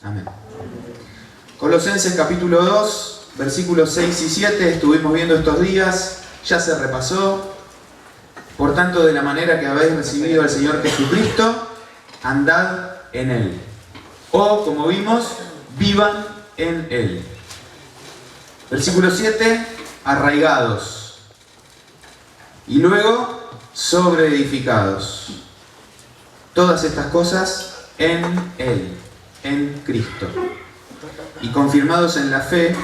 Amén. Colosenses capítulo 2, versículos 6 y 7, estuvimos viendo estos días, ya se repasó. Por tanto, de la manera que habéis recibido al Señor Jesucristo, andad en Él. O, como vimos, vivan en Él. Versículo 7, arraigados. Y luego, sobreedificados. Todas estas cosas en Él, en Cristo. Y confirmados en la fe,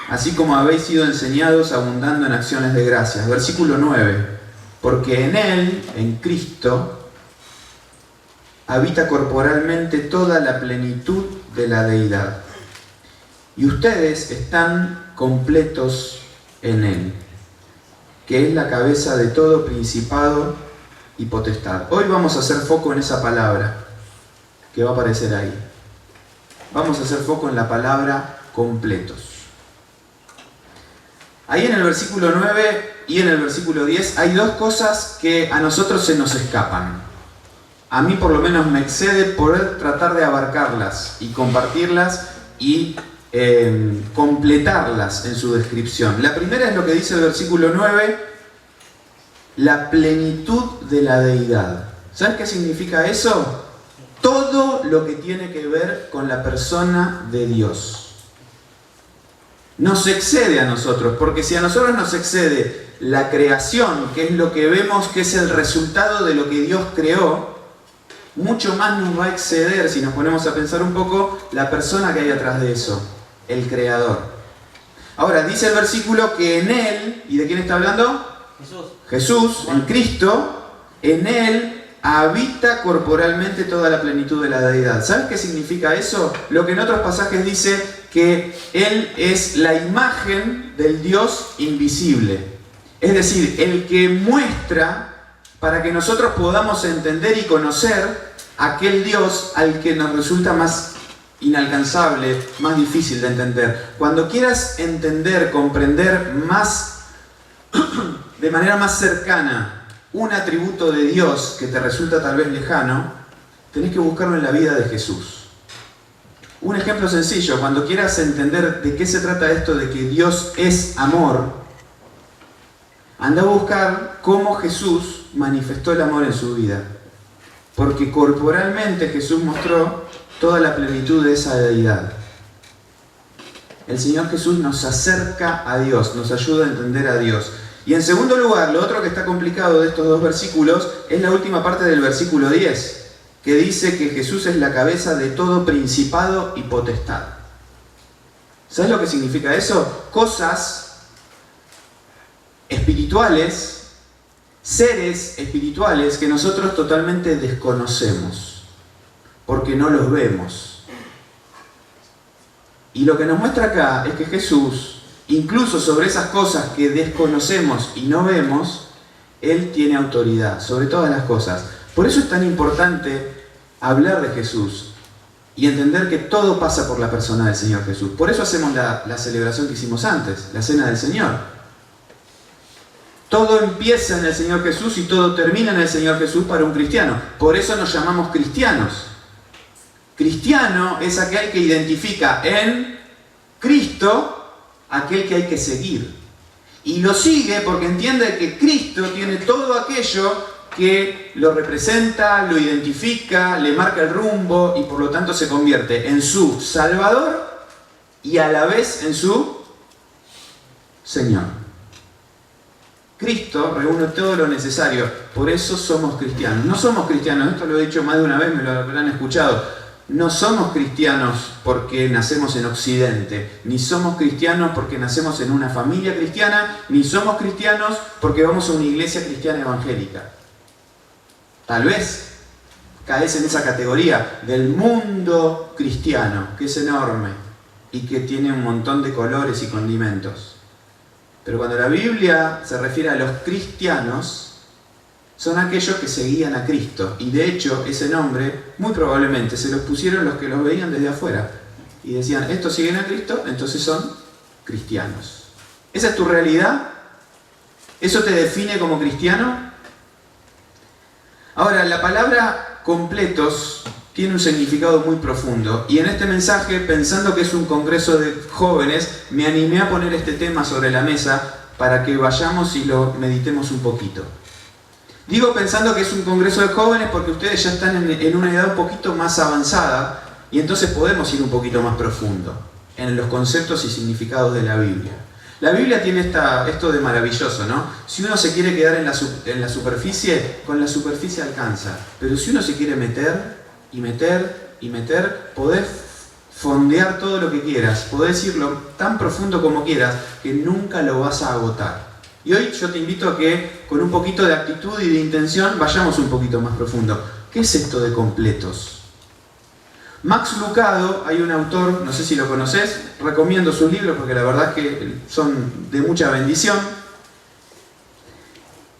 así como habéis sido enseñados, abundando en acciones de gracias. Versículo 9. Porque en Él, en Cristo, habita corporalmente toda la plenitud de la deidad. Y ustedes están completos en Él, que es la cabeza de todo principado y potestad. Hoy vamos a hacer foco en esa palabra que va a aparecer ahí. Vamos a hacer foco en la palabra completos. Ahí en el versículo 9 y en el versículo 10 hay dos cosas que a nosotros se nos escapan. A mí por lo menos me excede poder tratar de abarcarlas y compartirlas y completarlas en su descripción. La primera es lo que dice el versículo 9, la plenitud de la deidad. ¿Sabes qué significa eso? Todo lo que tiene que ver con la persona de Dios. Nos excede a nosotros, porque si a nosotros nos excede la creación, que es lo que vemos que es el resultado de lo que Dios creó, mucho más nos va a exceder, si nos ponemos a pensar un poco, la persona que hay atrás de eso, el Creador. Ahora, dice el versículo que en Él, ¿y de quién está hablando? Jesús, en Cristo, en Él habita corporalmente toda la plenitud de la deidad. ¿Sabes qué significa eso? Lo que en otros pasajes dice que Él es la imagen del Dios invisible. Es decir, el que muestra para que nosotros podamos entender y conocer aquel Dios al que nos resulta más inalcanzable, más difícil de entender. Cuando quieras entender, comprender más, de manera más cercana, un atributo de Dios que te resulta tal vez lejano, tenés que buscarlo en la vida de Jesús. Un ejemplo sencillo, cuando quieras entender de qué se trata esto de que Dios es amor, anda a buscar cómo Jesús manifestó el amor en su vida. Porque corporalmente Jesús mostró toda la plenitud de esa deidad. El Señor Jesús nos acerca a Dios, nos ayuda a entender a Dios. Y en segundo lugar, lo otro que está complicado de estos dos versículos es la última parte del versículo 10, que dice que Jesús es la cabeza de todo principado y potestad. ¿Sabes lo que significa eso? Cosas espirituales, seres espirituales que nosotros totalmente desconocemos, porque no los vemos. Y lo que nos muestra acá es que Jesús, incluso sobre esas cosas que desconocemos y no vemos, Él tiene autoridad sobre todas las cosas. Por eso es tan importante hablar de Jesús y entender que todo pasa por la persona del Señor Jesús. Por eso hacemos la celebración que hicimos antes, la Cena del Señor. Todo empieza en el Señor Jesús y todo termina en el Señor Jesús para un cristiano. Por eso nos llamamos cristianos. Cristiano es aquel que identifica en Cristo aquel que hay que seguir. Y lo sigue porque entiende que Cristo tiene todo aquello que lo representa, lo identifica, le marca el rumbo y por lo tanto se convierte en su Salvador y a la vez en su Señor. Cristo reúne todo lo necesario, por eso somos cristianos. No somos cristianos, esto lo he dicho más de una vez, me lo habrán escuchado. No somos cristianos porque nacemos en Occidente, ni somos cristianos porque nacemos en una familia cristiana, ni somos cristianos porque vamos a una iglesia cristiana evangélica. Tal vez caes en esa categoría del mundo cristiano, que es enorme y que tiene un montón de colores y condimentos. Pero cuando la Biblia se refiere a los cristianos, son aquellos que seguían a Cristo. Y de hecho, ese nombre, muy probablemente, se los pusieron los que los veían desde afuera. Y decían, estos siguen a Cristo, entonces son cristianos. ¿Esa es tu realidad? ¿Eso te define como cristiano? Ahora, la palabra completos tiene un significado muy profundo. Y en este mensaje, pensando que es un congreso de jóvenes, me animé a poner este tema sobre la mesa para que vayamos y lo meditemos un poquito. Digo pensando que es un congreso de jóvenes porque ustedes ya están en una edad un poquito más avanzada y entonces podemos ir un poquito más profundo en los conceptos y significados de la Biblia. La Biblia tiene esto de maravilloso, ¿no? Si uno se quiere quedar en la superficie, con la superficie alcanza. Pero si uno se quiere meter y meter y meter, podés fondear todo lo que quieras, podés irlo tan profundo como quieras, que nunca lo vas a agotar. Y hoy yo te invito a que con un poquito de actitud y de intención vayamos un poquito más profundo. ¿Qué es esto de completos? Max Lucado, hay un autor, no sé si lo conoces, recomiendo sus libros porque la verdad es que son de mucha bendición.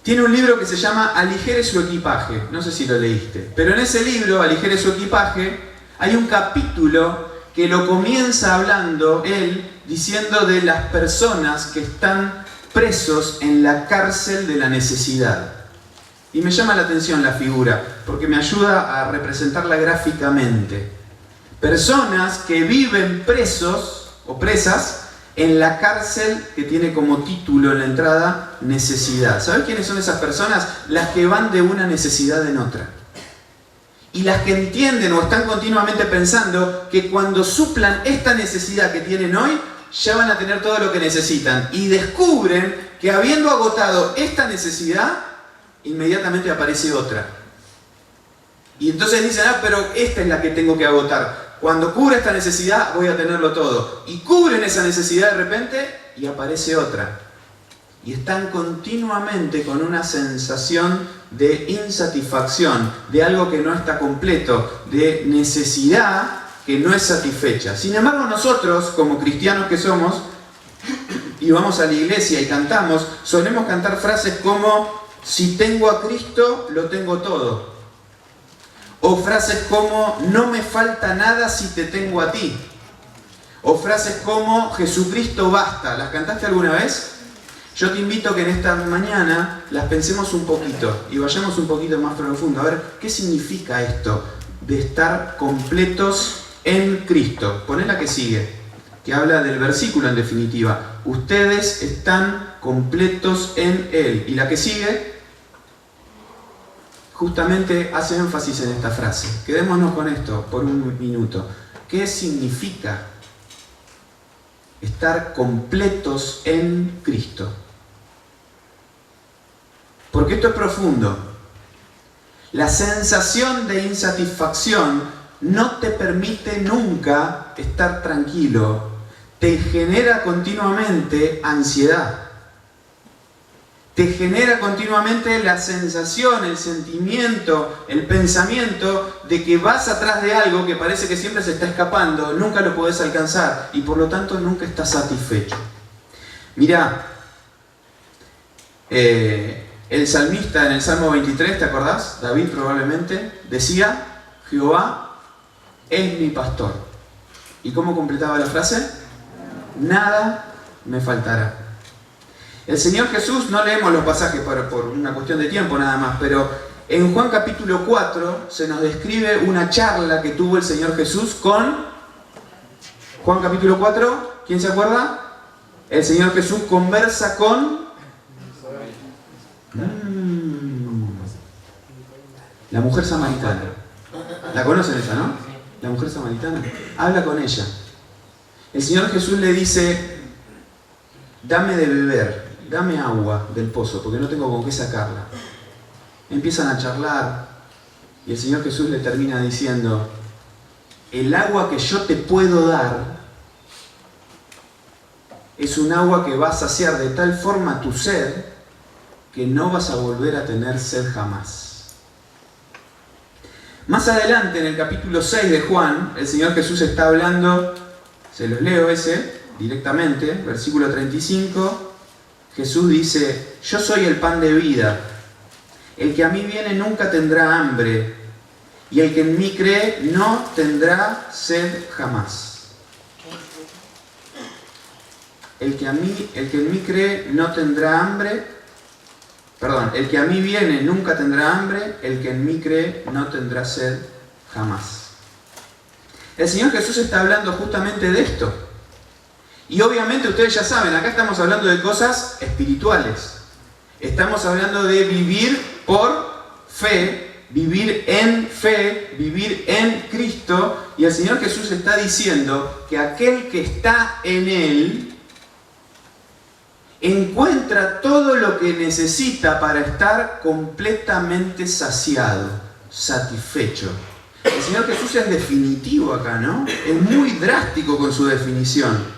Tiene un libro que se llama Aligere su equipaje, no sé si lo leíste, pero en ese libro, Aligere su equipaje, hay un capítulo que lo comienza hablando él, diciendo de las personas que están presos en la cárcel de la necesidad. Y me llama la atención la figura, porque me ayuda a representarla gráficamente. Personas que viven presos o presas en la cárcel que tiene como título en la entrada necesidad. ¿Sabes quiénes son esas personas? Las que van de una necesidad en otra. Y las que entienden o están continuamente pensando que cuando suplan esta necesidad que tienen hoy, ya van a tener todo lo que necesitan. Y descubren que habiendo agotado esta necesidad, inmediatamente aparece otra. Y entonces dicen, pero esta es la que tengo que agotar. Cuando cubra esta necesidad voy a tenerlo todo. Y cubren esa necesidad de repente y aparece otra. Y están continuamente con una sensación de insatisfacción, de algo que no está completo, de necesidad que no es satisfecha. Sin embargo, nosotros, como cristianos que somos, y vamos a la iglesia y cantamos, solemos cantar frases como, si tengo a Cristo, lo tengo todo. O frases como, no me falta nada si te tengo a ti. O frases como, Jesucristo basta. ¿Las cantaste alguna vez? Yo te invito a que en esta mañana las pensemos un poquito y vayamos un poquito más profundo. A ver, ¿qué significa esto de estar completos en Cristo? Poné la que sigue, que habla del versículo en definitiva. Ustedes están completos en Él. Y la que sigue justamente hace énfasis en esta frase. Quedémonos con esto por un minuto. ¿Qué significa estar completos en Cristo? Porque esto es profundo. La sensación de insatisfacción no te permite nunca estar tranquilo. Te genera continuamente ansiedad. Te genera continuamente la sensación, el sentimiento, el pensamiento de que vas atrás de algo que parece que siempre se está escapando, nunca lo podés alcanzar y por lo tanto nunca estás satisfecho. Mirá, el salmista en el Salmo 23, ¿te acordás? David probablemente decía, Jehová es mi pastor. ¿Y cómo completaba la frase? Nada me faltará. El Señor Jesús, no leemos los pasajes por una cuestión de tiempo nada más, pero en Juan capítulo 4 se nos describe una charla que tuvo el Señor Jesús con... Juan capítulo 4, ¿quién se acuerda? El Señor Jesús conversa con... La mujer samaritana. ¿La conocen esa, no? La mujer samaritana. Habla con ella. El Señor Jesús le dice, dame de beber, dame agua del pozo, porque no tengo con qué sacarla. Empiezan a charlar y el Señor Jesús le termina diciendo, el agua que yo te puedo dar es un agua que va a saciar de tal forma tu sed que no vas a volver a tener sed jamás. Más adelante, en el capítulo 6 de Juan, el Señor Jesús está hablando, se los leo ese directamente, versículo 35, Jesús dice, yo soy el pan de vida, el que a mí viene nunca tendrá hambre, y el que en mí cree no tendrá sed jamás. El que en mí cree no tendrá hambre, el que a mí viene nunca tendrá hambre, el que en mí cree no tendrá sed jamás. El Señor Jesús está hablando justamente de esto. Y obviamente ustedes ya saben, acá estamos hablando de cosas espirituales. Estamos hablando de vivir por fe, vivir en Cristo. Y el Señor Jesús está diciendo que aquel que está en Él encuentra todo lo que necesita para estar completamente saciado, satisfecho. El Señor Jesús es definitivo acá, ¿no? Es muy drástico con su definición.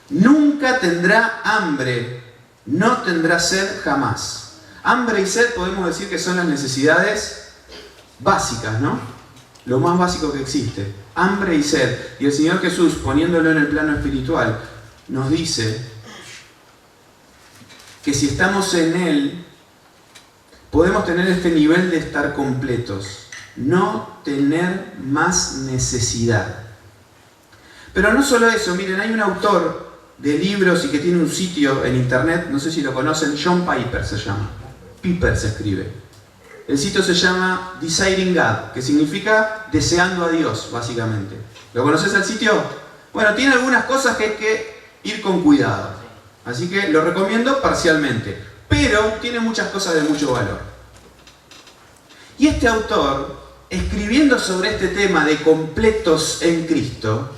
Nunca tendrá hambre, no tendrá sed jamás. Hambre y sed podemos decir que son las necesidades básicas, ¿no? Lo más básico que existe. Hambre y sed. Y el Señor Jesús, poniéndolo en el plano espiritual, nos dice que si estamos en Él, podemos tener este nivel de estar completos. No tener más necesidad. Pero no solo eso, miren, hay un autor de libros y que tiene un sitio en internet, no sé si lo conocen, John Piper se llama. Piper se escribe. El sitio se llama Desiring God, que significa deseando a Dios, básicamente. ¿Lo conoces el sitio? Bueno, tiene algunas cosas que hay que ir con cuidado. Así que lo recomiendo parcialmente. Pero tiene muchas cosas de mucho valor. Y este autor, escribiendo sobre este tema de completos en Cristo,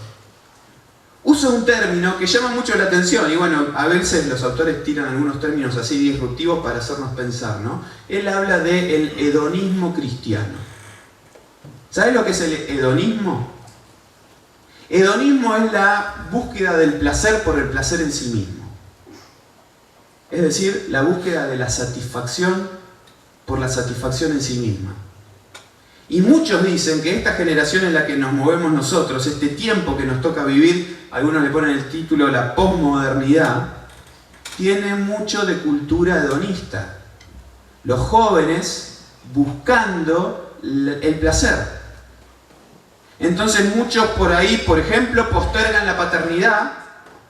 usa un término que llama mucho la atención, y bueno, a veces los autores tiran algunos términos así disruptivos para hacernos pensar, ¿no? Él habla del hedonismo cristiano. ¿Sabes lo que es el hedonismo? Hedonismo es la búsqueda del placer por el placer en sí mismo. Es decir, la búsqueda de la satisfacción por la satisfacción en sí misma. Y muchos dicen que esta generación en la que nos movemos nosotros, este tiempo que nos toca vivir, algunos le ponen el título la posmodernidad, tiene mucho de cultura hedonista. Los jóvenes buscando el placer. Entonces muchos por ahí, por ejemplo, postergan la paternidad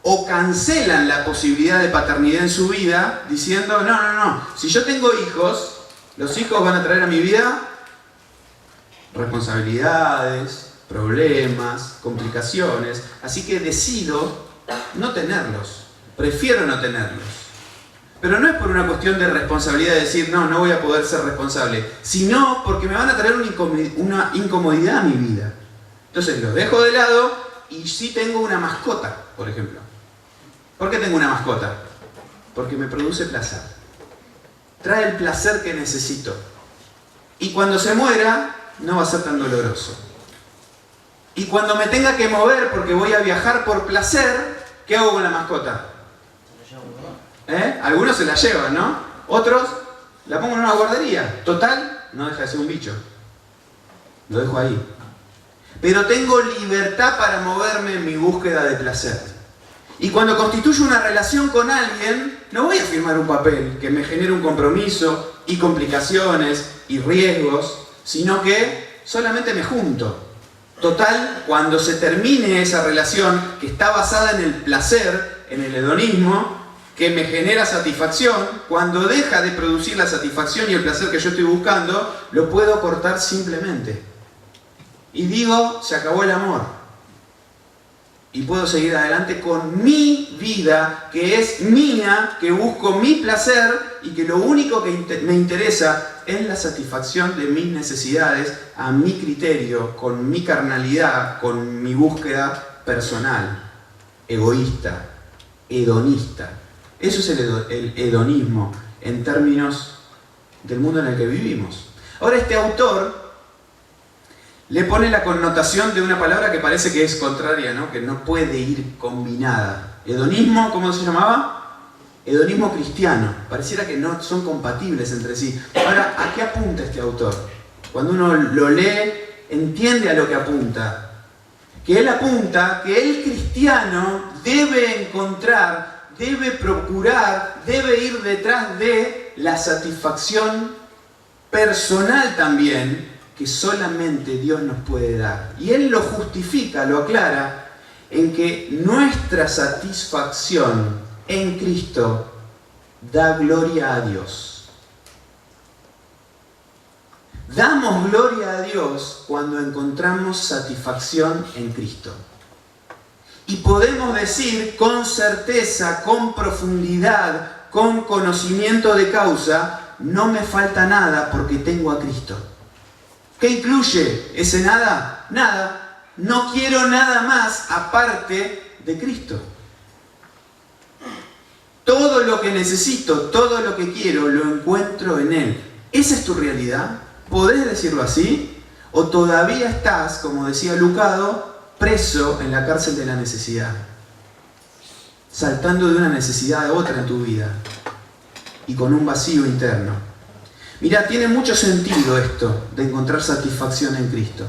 o cancelan la posibilidad de paternidad en su vida diciendo, no, si yo tengo hijos, los hijos van a traer a mi vida responsabilidades, problemas, complicaciones, así que decido no tenerlos, prefiero no tenerlos. Pero no es por una cuestión de responsabilidad de decir, no voy a poder ser responsable, sino porque me van a traer una incomodidad a mi vida. Entonces los dejo de lado y sí tengo una mascota, por ejemplo. ¿Por qué tengo una mascota? Porque me produce placer. Trae el placer que necesito. Y cuando se muera, no va a ser tan doloroso. Y cuando me tenga que mover porque voy a viajar por placer, ¿qué hago con la mascota? Algunos se la llevan, ¿no? Otros la pongo en una guardería. Total, no deja de ser un bicho. Lo dejo ahí. Pero tengo libertad para moverme en mi búsqueda de placer. Y cuando constituyo una relación con alguien, no voy a firmar un papel que me genere un compromiso y complicaciones y riesgos, sino que solamente me junto. Total, cuando se termine esa relación que está basada en el placer, en el hedonismo, que me genera satisfacción, cuando deja de producir la satisfacción y el placer que yo estoy buscando, lo puedo cortar simplemente. Y digo, se acabó el amor. Y puedo seguir adelante con mi vida, que es mía, que busco mi placer y que lo único que me interesa es la satisfacción de mis necesidades a mi criterio, con mi carnalidad, con mi búsqueda personal, egoísta, hedonista. Eso es el hedonismo en términos del mundo en el que vivimos. Ahora este autor le pone la connotación de una palabra que parece que es contraria, ¿no? Que no puede ir combinada. Hedonismo, ¿cómo se llamaba? Hedonismo cristiano. Pareciera que no son compatibles entre sí. Ahora, ¿a qué apunta este autor? Cuando uno lo lee, entiende a lo que apunta. Que él apunta que el cristiano debe encontrar, debe procurar, debe ir detrás de la satisfacción personal también, que solamente Dios nos puede dar. Y Él lo justifica, lo aclara, en que nuestra satisfacción en Cristo da gloria a Dios. Damos gloria a Dios cuando encontramos satisfacción en Cristo. Y podemos decir con certeza, con profundidad, con conocimiento de causa, no me falta nada porque tengo a Cristo. ¿Qué incluye ese nada? Nada. No quiero nada más aparte de Cristo. Todo lo que necesito, todo lo que quiero, lo encuentro en Él. ¿Esa es tu realidad? ¿Podés decirlo así? ¿O todavía estás, como decía Lucado, preso en la cárcel de la necesidad? Saltando de una necesidad a otra en tu vida. Y con un vacío interno. Mirá, tiene mucho sentido esto de encontrar satisfacción en Cristo.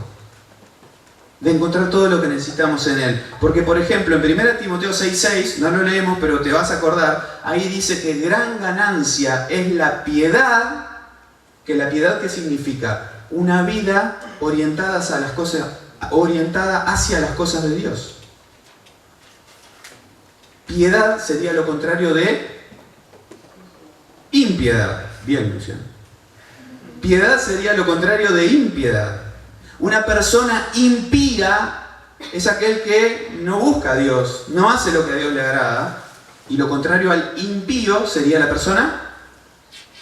De encontrar todo lo que necesitamos en Él. Porque, por ejemplo, en 1 Timoteo 6:6, no lo leemos, pero te vas a acordar, ahí dice que gran ganancia es la piedad. ¿Que la piedad qué significa? Una vida orientada hacia las cosas de Dios. Piedad sería lo contrario de impiedad. Bien, Luciano. Piedad sería lo contrario de impiedad. Una persona impía es aquel que no busca a Dios, no hace lo que a Dios le agrada. Y lo contrario al impío sería la persona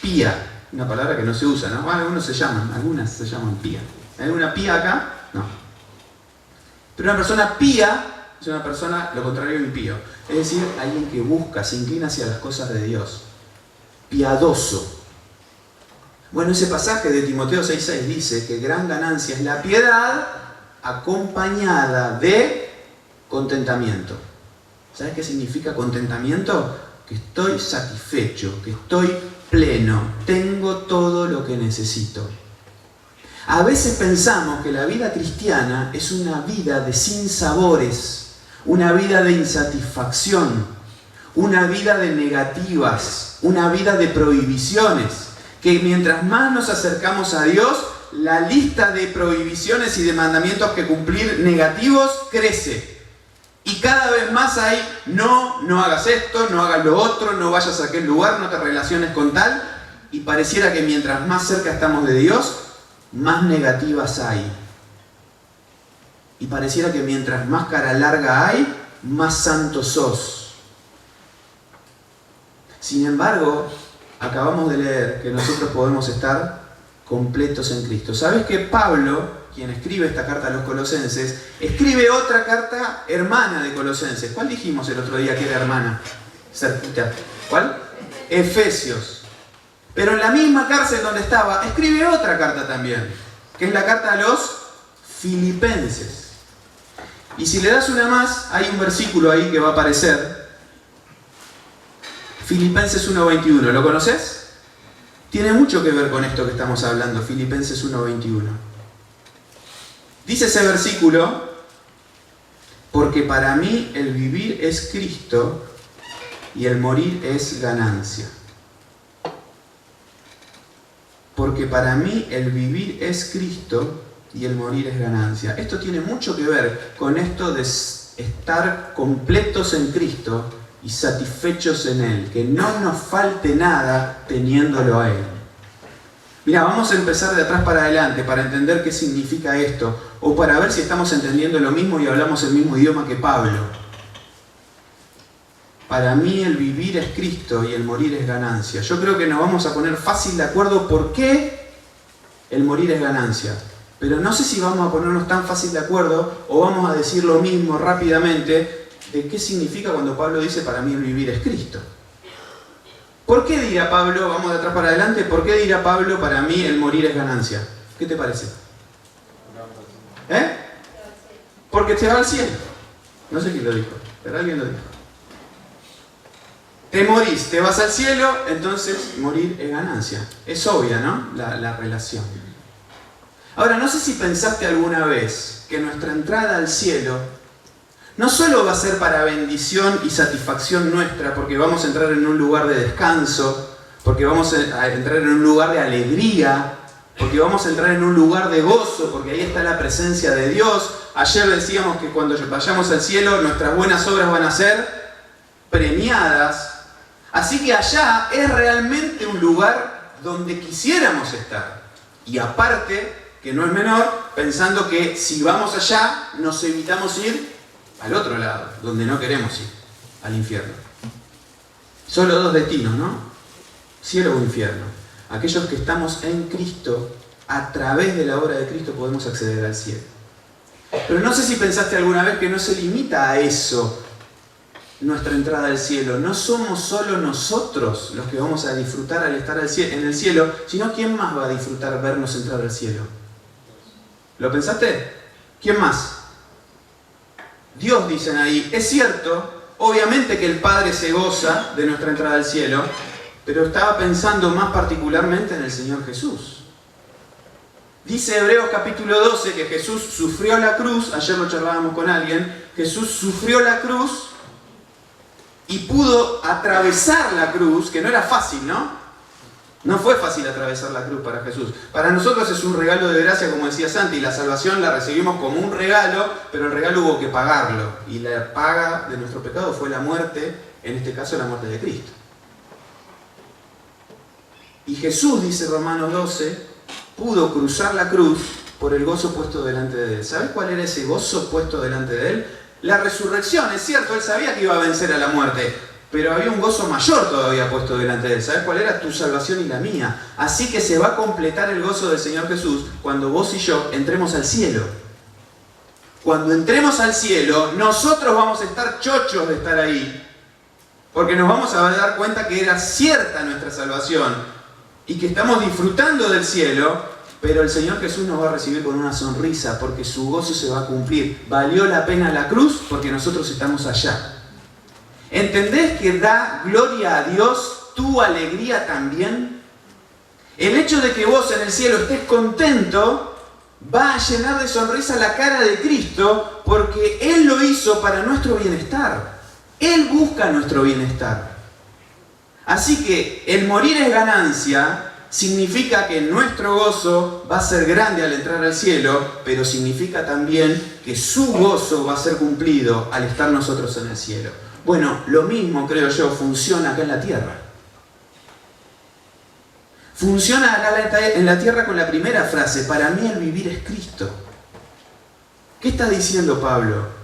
pía. Una palabra que no se usa, ¿no? Algunas se llaman pía. ¿Hay alguna pía acá? No. Pero una persona pía es una persona, lo contrario de impío. Es decir, alguien que busca, se inclina hacia las cosas de Dios. Piadoso. Bueno, ese pasaje de Timoteo 6:6 dice que gran ganancia es la piedad acompañada de contentamiento. ¿Sabes qué significa contentamiento? Que estoy satisfecho, que estoy pleno, tengo todo lo que necesito. A veces pensamos que la vida cristiana es una vida de sinsabores, una vida de insatisfacción, una vida de negativas, una vida de prohibiciones, que mientras más nos acercamos a Dios, la lista de prohibiciones y de mandamientos que cumplir negativos crece. Y cada vez más hay, no hagas esto, no hagas lo otro, no vayas a aquel lugar, no te relaciones con tal. Y pareciera que mientras más cerca estamos de Dios, más negativas hay. Y pareciera que mientras más cara larga hay, más santo sos. Sin embargo, acabamos de leer que nosotros podemos estar completos en Cristo. ¿Sabes que Pablo, quien escribe esta carta a los Colosenses, escribe otra carta hermana de Colosenses? ¿Cuál dijimos el otro día que era hermana? Cerquita. ¿Cuál? Efesios. Pero en la misma cárcel donde estaba, escribe otra carta también, que es la carta a los Filipenses. Y si le das una más, hay un versículo ahí que va a aparecer. Filipenses 1:21. ¿Lo conoces? Tiene mucho que ver con esto que estamos hablando, Filipenses 1:21. Dice ese versículo: porque para mí el vivir es Cristo y el morir es ganancia. Porque para mí el vivir es Cristo y el morir es ganancia. Esto tiene mucho que ver con esto de estar completos en Cristo y satisfechos en Él, que no nos falte nada teniéndolo a Él. Mira, vamos a empezar de atrás para adelante para entender qué significa esto, o para ver si estamos entendiendo lo mismo y hablamos el mismo idioma que Pablo. Para mí el vivir es Cristo y el morir es ganancia. Yo creo que nos vamos a poner fácil de acuerdo por qué el morir es ganancia. Pero no sé si vamos a ponernos tan fácil de acuerdo o vamos a decir lo mismo rápidamente de qué significa cuando Pablo dice para mí el vivir es Cristo. ¿Por qué dirá Pablo, vamos de atrás para adelante, por qué dirá Pablo para mí el morir es ganancia? ¿Qué te parece? Porque te va al cielo. No sé quién lo dijo, pero alguien lo dijo. Te morís, te vas al cielo, entonces morir es ganancia. Es obvia, ¿no? La relación. Ahora, no sé si pensaste alguna vez que nuestra entrada al cielo no solo va a ser para bendición y satisfacción nuestra, porque vamos a entrar en un lugar de descanso, porque vamos a entrar en un lugar de alegría, porque vamos a entrar en un lugar de gozo, porque ahí está la presencia de Dios. Ayer decíamos que cuando vayamos al cielo, nuestras buenas obras van a ser premiadas. Así que allá es realmente un lugar donde quisiéramos estar. Y aparte, que no es menor, pensando que si vamos allá, nos evitamos ir al otro lado, donde no queremos ir, al infierno. Solo dos destinos, ¿no? Cielo o infierno. Aquellos que estamos en Cristo, a través de la obra de Cristo podemos acceder al cielo. Pero no sé si pensaste alguna vez que no se limita a eso nuestra entrada al cielo. No somos solo nosotros los que vamos a disfrutar al estar en el cielo, sino ¿quién más va a disfrutar vernos entrar al cielo? ¿Lo pensaste? ¿Quién más? Dios, dicen ahí. Es cierto, obviamente que el Padre se goza de nuestra entrada al cielo, pero estaba pensando más particularmente en el Señor Jesús. Dice Hebreos capítulo 12 que Jesús sufrió la cruz, ayer lo charlábamos con alguien, Jesús sufrió la cruz y pudo atravesar la cruz, que no era fácil, ¿no? No fue fácil atravesar la cruz para Jesús. Para nosotros es un regalo de gracia, como decía Santi, y la salvación la recibimos como un regalo, pero el regalo hubo que pagarlo. Y la paga de nuestro pecado fue la muerte, en este caso la muerte de Cristo. Y Jesús, dice Romanos 12, pudo cruzar la cruz por el gozo puesto delante de él. ¿Sabes cuál era ese gozo puesto delante de él? La resurrección, es cierto, él sabía que iba a vencer a la muerte, pero había un gozo mayor todavía puesto delante de él. ¿Sabes cuál era? Tu salvación y la mía. Así que se va a completar el gozo del Señor Jesús cuando vos y yo entremos al cielo. Cuando entremos al cielo, nosotros vamos a estar chochos de estar ahí, porque nos vamos a dar cuenta que era cierta nuestra salvación y que estamos disfrutando del cielo, pero el Señor Jesús nos va a recibir con una sonrisa porque su gozo se va a cumplir. Valió la pena la cruz porque nosotros estamos allá. ¿Entendés que da gloria a Dios tu alegría también? El hecho de que vos en el cielo estés contento va a llenar de sonrisa la cara de Cristo porque Él lo hizo para nuestro bienestar. Él busca nuestro bienestar. Así que el morir es ganancia significa que nuestro gozo va a ser grande al entrar al cielo, pero significa también que su gozo va a ser cumplido al estar nosotros en el cielo. Bueno, lo mismo, creo yo, funciona acá en la tierra. Funciona acá en la tierra con la primera frase: para mí el vivir es Cristo. ¿Qué está diciendo Pablo?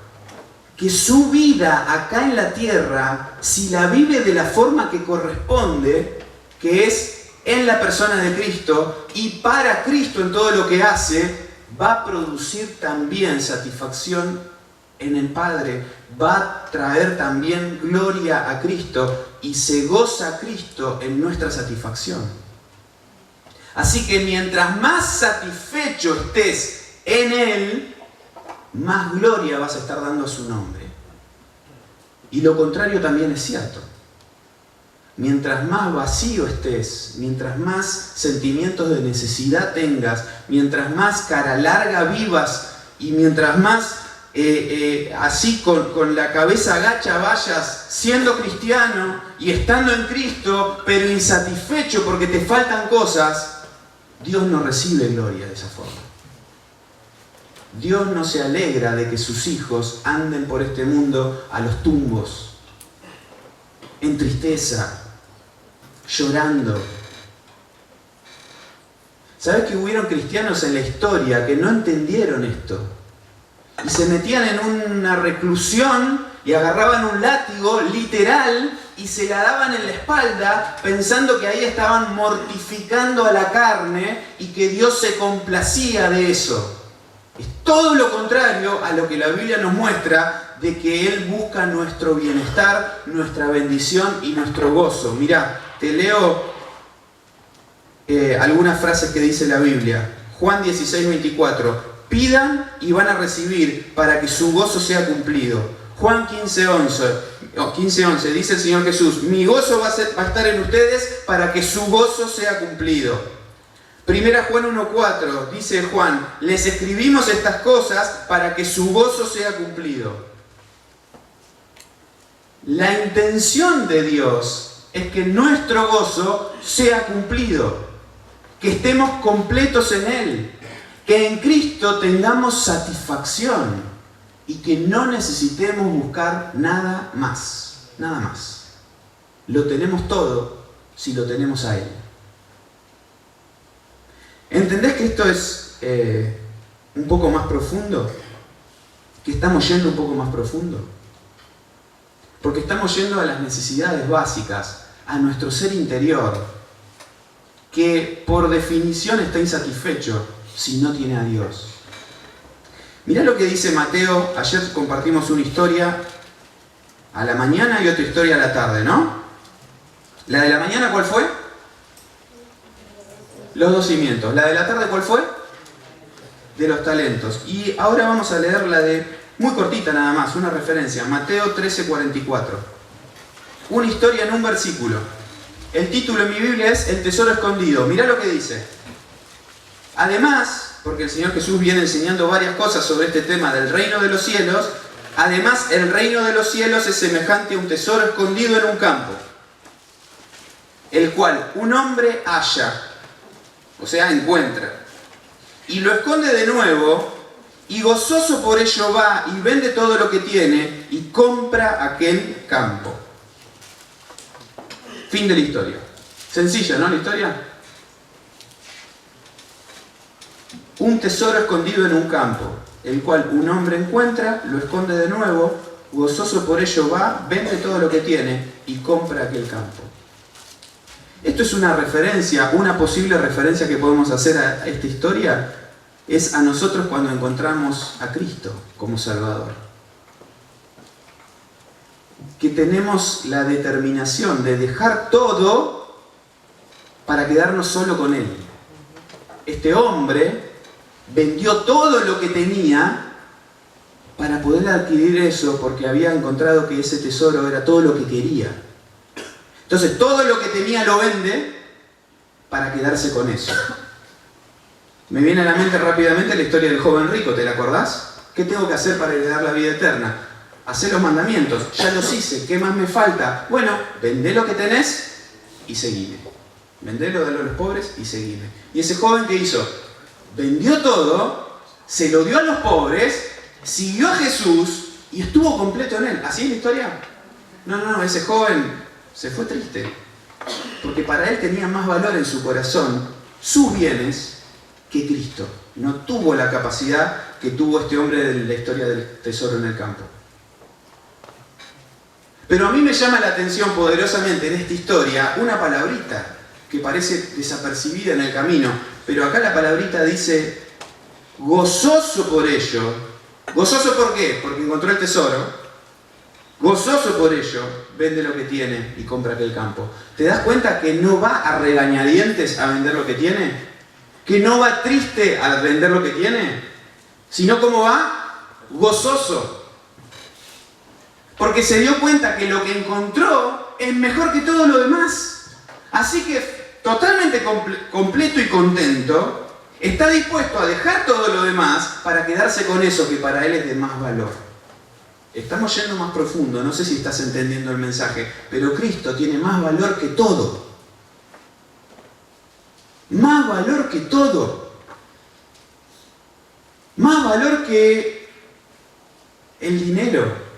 Que su vida acá en la tierra, si la vive de la forma que corresponde, que es en la persona de Cristo y para Cristo en todo lo que hace, va a producir también satisfacción en el Padre, va a traer también gloria a Cristo y se goza Cristo en nuestra satisfacción. Así que mientras más satisfecho estés en Él, más gloria vas a estar dando a su nombre. Y lo contrario también es cierto. Mientras más vacío estés, mientras más sentimientos de necesidad tengas, mientras más cara larga vivas y mientras más así con la cabeza agacha vayas siendo cristiano y estando en Cristo, pero insatisfecho porque te faltan cosas, Dios no recibe gloria de esa forma. Dios no se alegra de que sus hijos anden por este mundo a los tumbos, en tristeza, llorando. ¿Sabes que hubieron cristianos en la historia que no entendieron esto? Y se metían en una reclusión y agarraban un látigo literal y se la daban en la espalda pensando que ahí estaban mortificando a la carne y que Dios se complacía de eso. Es todo lo contrario a lo que la Biblia nos muestra de que Él busca nuestro bienestar, nuestra bendición y nuestro gozo. Mirá, te leo algunas frases que dice la Biblia. Juan 16:24. Pidan y van a recibir para que su gozo sea cumplido. Juan 15:11 dice el Señor Jesús: mi gozo va a estar en ustedes para que su gozo sea cumplido. Primera Juan 1:4 dice Juan: les escribimos estas cosas para que su gozo sea cumplido. La intención de Dios es que nuestro gozo sea cumplido, que estemos completos en Él, que en Cristo tengamos satisfacción y que no necesitemos buscar nada más, nada más. Lo tenemos todo si lo tenemos a Él. ¿Entendés que esto es un poco más profundo? Que estamos yendo un poco más profundo. Porque estamos yendo a las necesidades básicas, a nuestro ser interior, que por definición está insatisfecho si no tiene a Dios. Mirá lo que dice Mateo. Ayer compartimos una historia a la mañana y otra historia a la tarde, ¿no? La de la mañana, ¿cuál fue? Los 2 cimientos. La de la tarde, ¿cuál fue? De los talentos. Y ahora vamos a leer la de, muy cortita nada más, una referencia, Mateo 13:44. Una historia en un versículo. El título en mi Biblia es El tesoro escondido. Mirá lo que dice. Además, porque el Señor Jesús viene enseñando varias cosas sobre este tema del reino de los cielos, además el reino de los cielos es semejante a un tesoro escondido en un campo, el cual un hombre halla, o sea, encuentra, y lo esconde de nuevo, y gozoso por ello va y vende todo lo que tiene y compra aquel campo. Fin de la historia. Sencilla, ¿no? La historia. Un tesoro escondido en un campo, el cual un hombre encuentra, lo esconde de nuevo, gozoso por ello va, vende todo lo que tiene y compra aquel campo. Esto es una referencia, una posible referencia que podemos hacer a esta historia, es a nosotros cuando encontramos a Cristo como Salvador. Que tenemos la determinación de dejar todo para quedarnos solo con Él. Este hombre vendió todo lo que tenía para poder adquirir eso, porque había encontrado que ese tesoro era todo lo que quería. Entonces todo lo que tenía lo vende para quedarse con eso. Me viene a la mente rápidamente la historia del joven rico, ¿te la acordás? ¿Qué tengo que hacer para heredar la vida eterna? Hacer los mandamientos, ya los hice, ¿qué más me falta? Bueno, vendé lo que tenés y seguime. Vendelo, dalo a los pobres y seguime. Y ese joven, ¿qué hizo? Vendió todo, se lo dio a los pobres, siguió a Jesús y estuvo completo en Él. ¿Así es la historia? No, ese joven se fue triste, porque para él tenía más valor en su corazón sus bienes que Cristo. No tuvo la capacidad que tuvo este hombre de la historia del tesoro en el campo. Pero a mí me llama la atención poderosamente en esta historia una palabrita que parece desapercibida en el camino, pero acá la palabrita dice gozoso por ello. ¿Gozoso por qué? Porque encontró el tesoro. Gozoso por ello, vende lo que tiene y compra aquel campo. ¿Te das cuenta que no va a regañadientes a vender lo que tiene? ¿Que no va triste a vender lo que tiene? Sino ¿cómo va? Gozoso. Porque se dio cuenta que lo que encontró es mejor que todo lo demás. Así que totalmente completo y contento, está dispuesto a dejar todo lo demás para quedarse con eso que para él es de más valor. Estamos yendo más profundo, no sé si estás entendiendo el mensaje, pero Cristo tiene más valor que todo. Más valor que todo. Más valor que el dinero.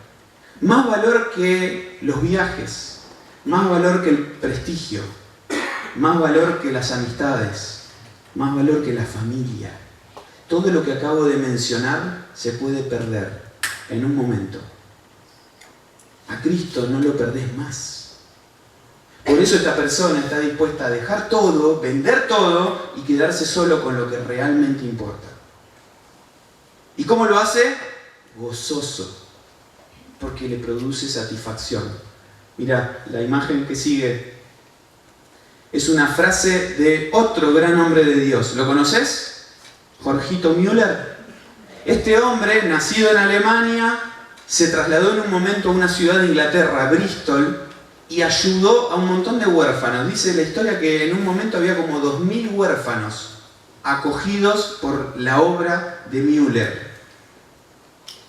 Más valor que los viajes. Más valor que el prestigio. Más valor que las amistades. Más valor que la familia. Todo lo que acabo de mencionar se puede perder en un momento. A Cristo no lo perdés más. Por eso esta persona está dispuesta a dejar todo, vender todo y quedarse solo con lo que realmente importa. ¿Y cómo lo hace? Gozoso, porque le produce satisfacción. Mira, la imagen que sigue es una frase de otro gran hombre de Dios. ¿Lo conoces? Jorgito Müller. Este hombre, nacido en Alemania, se trasladó en un momento a una ciudad de Inglaterra, Bristol, y ayudó a un montón de huérfanos. Dice la historia que en un momento había como 2000 huérfanos acogidos por la obra de Müller.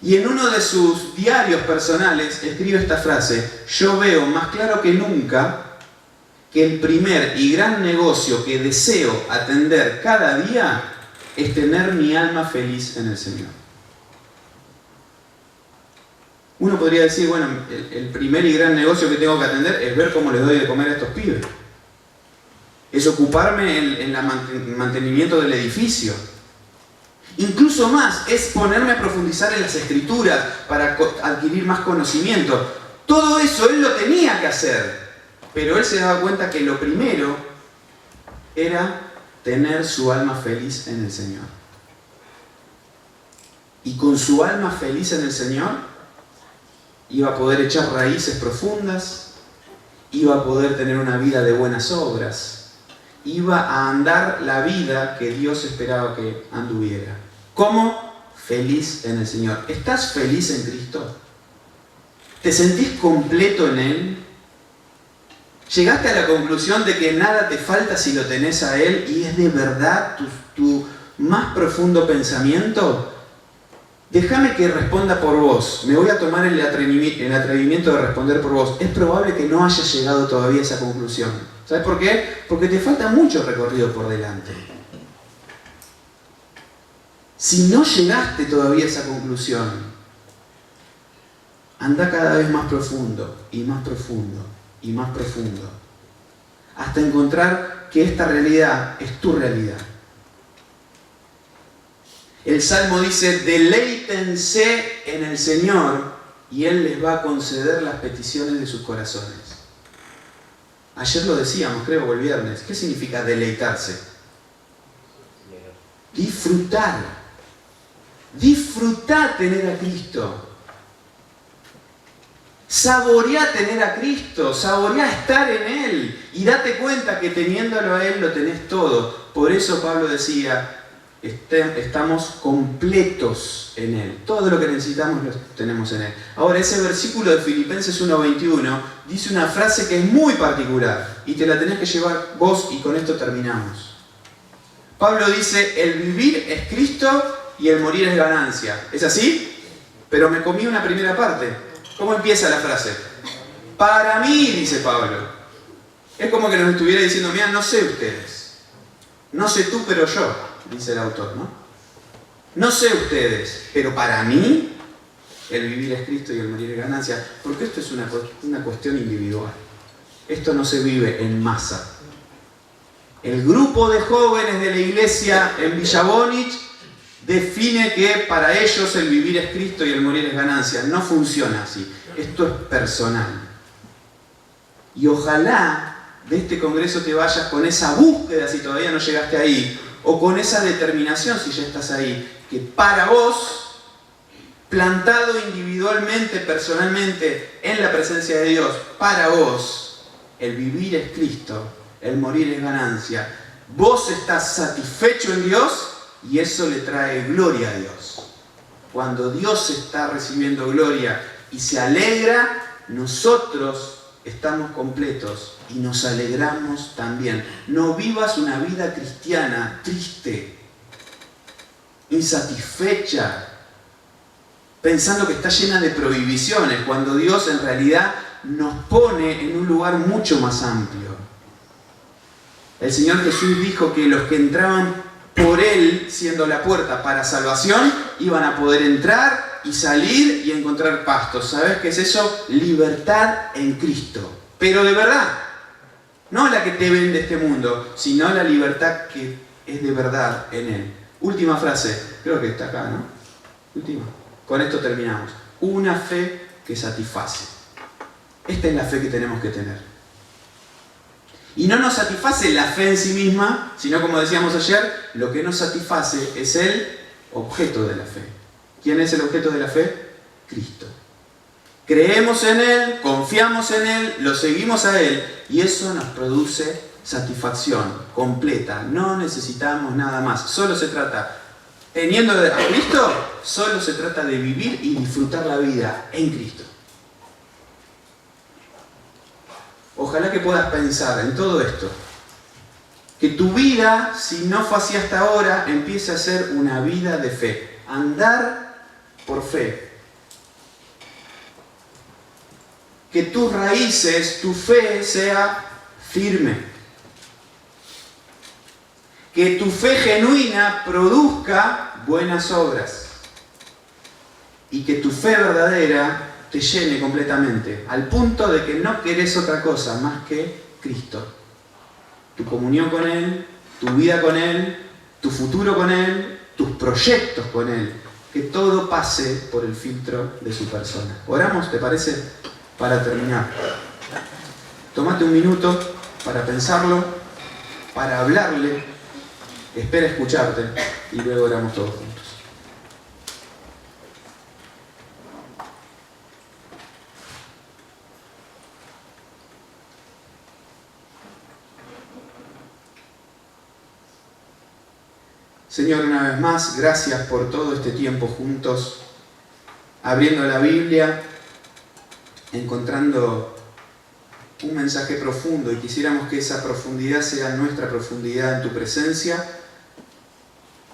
Y en uno de sus diarios personales escribe esta frase: yo veo más claro que nunca que el primer y gran negocio que deseo atender cada día es tener mi alma feliz en el Señor. Uno podría decir, bueno, el primer y gran negocio que tengo que atender es ver cómo les doy de comer a estos pibes. es ocuparme en el mantenimiento del edificio. Incluso más, es ponerme a profundizar en las escrituras para adquirir más conocimiento. Todo eso él lo tenía que hacer, pero él se daba cuenta que lo primero era tener su alma feliz en el Señor. Y con su alma feliz en el Señor, iba a poder echar raíces profundas, iba a poder tener una vida de buenas obras, iba a andar la vida que Dios esperaba que anduviera. ¿Cómo? Feliz en el Señor. ¿Estás feliz en Cristo? ¿Te sentís completo en Él? ¿Llegaste a la conclusión de que nada te falta si lo tenés a Él y es de verdad tu más profundo pensamiento? Déjame que responda por vos. Me voy a tomar el atrevimiento de responder por vos. Es probable que no hayas llegado todavía a esa conclusión. ¿Sabes por qué? Porque te falta mucho recorrido por delante. Si no llegaste todavía a esa conclusión, anda cada vez más profundo y más profundo y más profundo, hasta encontrar que esta realidad es tu realidad. El Salmo dice, deleítense en el Señor y Él les va a conceder las peticiones de sus corazones. Ayer lo decíamos, creo, o el viernes. ¿Qué significa deleitarse? Disfrutar. Disfrutar tener a Cristo. Saboreá tener a Cristo, saboreá estar en Él y date cuenta que teniéndolo a Él lo tenés todo. Por eso Pablo decía, estamos completos en Él. Todo lo que necesitamos lo tenemos en Él. Ahora, ese versículo de Filipenses 1:21 dice una frase que es muy particular y te la tenés que llevar vos y con esto terminamos. Pablo dice, el vivir es Cristo y el morir es ganancia. ¿Es así? Pero me comí una primera parte. ¿Cómo empieza la frase? Para mí, dice Pablo. Es como que nos estuviera diciendo, mira, no sé ustedes. No sé tú, pero yo, dice el autor, ¿no? No sé ustedes, pero para mí, el vivir es Cristo y el morir es ganancia. Porque esto es una cuestión individual. Esto no se vive en masa. El grupo de jóvenes de la iglesia en Villa Bonich define que para ellos el vivir es Cristo y el morir es ganancia. No funciona así. Esto es personal. Y ojalá de este congreso te vayas con esa búsqueda si todavía no llegaste ahí, o con esa determinación si ya estás ahí, que para vos, plantado individualmente, personalmente, en la presencia de Dios, para vos, el vivir es Cristo, el morir es ganancia. Vos estás satisfecho en Dios y eso le trae gloria a Dios. Cuando Dios está recibiendo gloria y se alegra, nosotros estamos completos y nos alegramos también. No vivas una vida cristiana triste, insatisfecha, pensando que está llena de prohibiciones, cuando Dios en realidad nos pone en un lugar mucho más amplio. El Señor Jesús dijo que los que entraban por Él, siendo la puerta para salvación, iban a poder entrar y salir y encontrar pasto. ¿Sabes qué es eso? Libertad en Cristo. Pero de verdad, no la que te vende este mundo, sino la libertad que es de verdad en Él. Última frase, creo que está acá, ¿no? Última. Con esto terminamos. Una fe que satisface. Esta es la fe que tenemos que tener. Y no nos satisface la fe en sí misma, sino, como decíamos ayer, lo que nos satisface es el objeto de la fe. ¿Quién es el objeto de la fe? Cristo. Creemos en Él, confiamos en Él, lo seguimos a Él, y eso nos produce satisfacción completa. No necesitamos nada más. Solo se trata, teniendo a Cristo, solo se trata de vivir y disfrutar la vida en Cristo. Ojalá que puedas pensar en todo esto. Que tu vida, si no fue así hasta ahora, empiece a ser una vida de fe. Andar por fe. Que tus raíces, tu fe sea firme. Que tu fe genuina produzca buenas obras. Y que tu fe verdadera te llene completamente, al punto de que no querés otra cosa más que Cristo. tu comunión con Él, tu vida con Él, tu futuro con Él, tus proyectos con Él. Que todo pase por el filtro de su persona. ¿Oramos, te parece? Para terminar. Tómate un minuto para pensarlo, para hablarle. Espera escucharte y luego oramos todos juntos. Señor, una vez más, gracias por todo este tiempo juntos, abriendo la Biblia, encontrando un mensaje profundo, y quisiéramos que esa profundidad sea nuestra profundidad en tu presencia,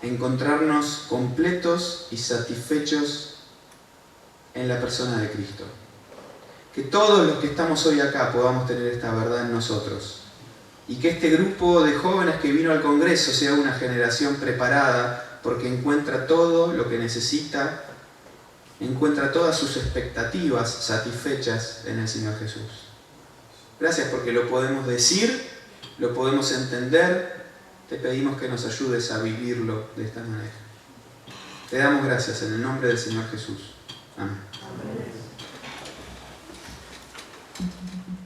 encontrarnos completos y satisfechos en la persona de Cristo. Que todos los que estamos hoy acá podamos tener esta verdad en nosotros. Y que este grupo de jóvenes que vino al Congreso sea una generación preparada porque encuentra todo lo que necesita, encuentra todas sus expectativas satisfechas en el Señor Jesús. Gracias porque lo podemos decir, lo podemos entender, te pedimos que nos ayudes a vivirlo de esta manera. Te damos gracias en el nombre del Señor Jesús. Amén. Amén.